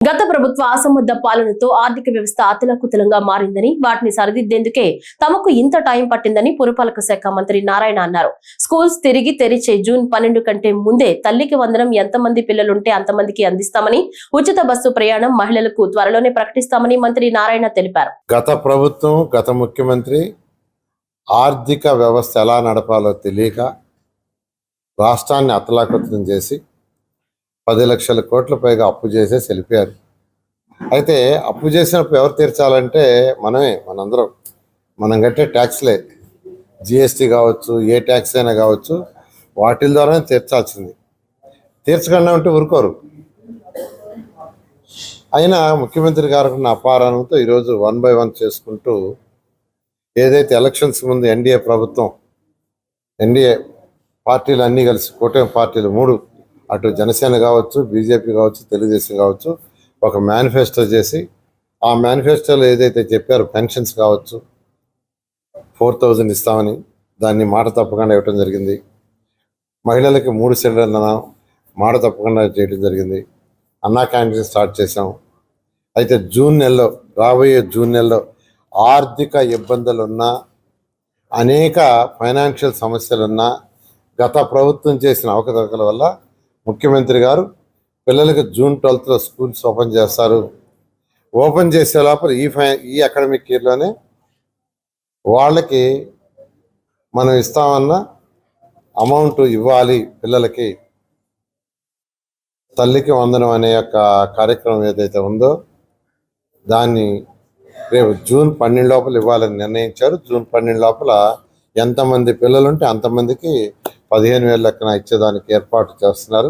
గత ప్రభుత్వ అసమర్థ పాలనతో ఆర్థిక వ్యవస్థ అతలాకుతలంగా మారిందని, వాటిని సరిదిద్దేందుకే తమకు ఇంత టైం పట్టిందని పురపాలక శాఖ మంత్రి నారాయణ అన్నారు. స్కూల్స్ తిరిగి తెరిచే జూన్ 12 కంటే ముందే తల్లికి వందనం ఎంతమంది పిల్లలుంటే అంతమందికి అందిస్తామని, ఉచిత బస్సు ప్రయాణం మహిళలకు త్వరలోనే ప్రకటిస్తామని మంత్రి నారాయణ తెలిపారు. గత ప్రభుత్వం, గత ముఖ్యమంత్రి ఆర్థిక వ్యవస్థ ఎలా నడపాలో తెలియక రాష్ట్రాన్ని అతలాకుతలం చేసి 10 లక్షల కోట్ల పైగా అప్పు చేసేసి వెళ్ళిపోయారు. అయితే అప్పు చేసినప్పుడు ఎవరు తీర్చాలంటే మనందరం మనం కట్టే ట్యాక్స్లే, జిఎస్టీ కావచ్చు, ఏ ట్యాక్స్ అయినా కావచ్చు, వాటి ద్వారానే తీర్చాల్సింది. తీర్చకుండా ఉంటే ఊరుకోరు. అయినా ముఖ్యమంత్రి గారు ఉన్న అపారానంతో ఈరోజు 1 by 1 చేసుకుంటూ ఏదైతే ఎలక్షన్స్ ముందు ఎన్డీఏ పార్టీలు అన్నీ కలిసి, కూటమి పార్టీలు 3, అటు జనసేన కావచ్చు, బీజేపీ కావచ్చు, తెలుగుదేశం కావచ్చు, ఒక మేనిఫెస్టో చేసి ఆ మేనిఫెస్టోలో ఏదైతే చెప్పారో పెన్షన్స్ కావచ్చు 4,000 ఇస్తామని దాన్ని మాట తప్పకుండా ఇవ్వటం జరిగింది. మహిళలకి 3 సిలిండర్ల మాట తప్పకుండా చేయడం జరిగింది. అన్నా క్యాంటీన్ స్టార్ట్ చేసాం. అయితే రాబోయే జూన్ నెలలో ఆర్థిక ఇబ్బందులున్నా, అనేక ఫైనాన్షియల్ సమస్యలున్నా, గత ప్రభుత్వం చేసిన అవకతవకల వల్ల ముఖ్యమంత్రి గారు పిల్లలకి జూన్ 12th స్కూల్స్ ఓపెన్ చేస్తారు. ఓపెన్ చేసే లోపల ఈ అకాడమిక్ ఇయర్లోనే వాళ్ళకి మనం ఇస్తామన్న అమౌంట్ ఇవ్వాలి. పిల్లలకి తల్లికి వందనం అనే యొక్క కార్యక్రమం ఏదైతే ఉందో దాన్ని రేపు జూన్ 12 లోపల ఇవ్వాలని నిర్ణయించారు. జూన్ 12 లోపల ఎంతమంది పిల్లలుంటే అంతమందికి 15,000 లెక్కన ఇచ్చేదానికి ఏర్పాటు చేస్తున్నారు.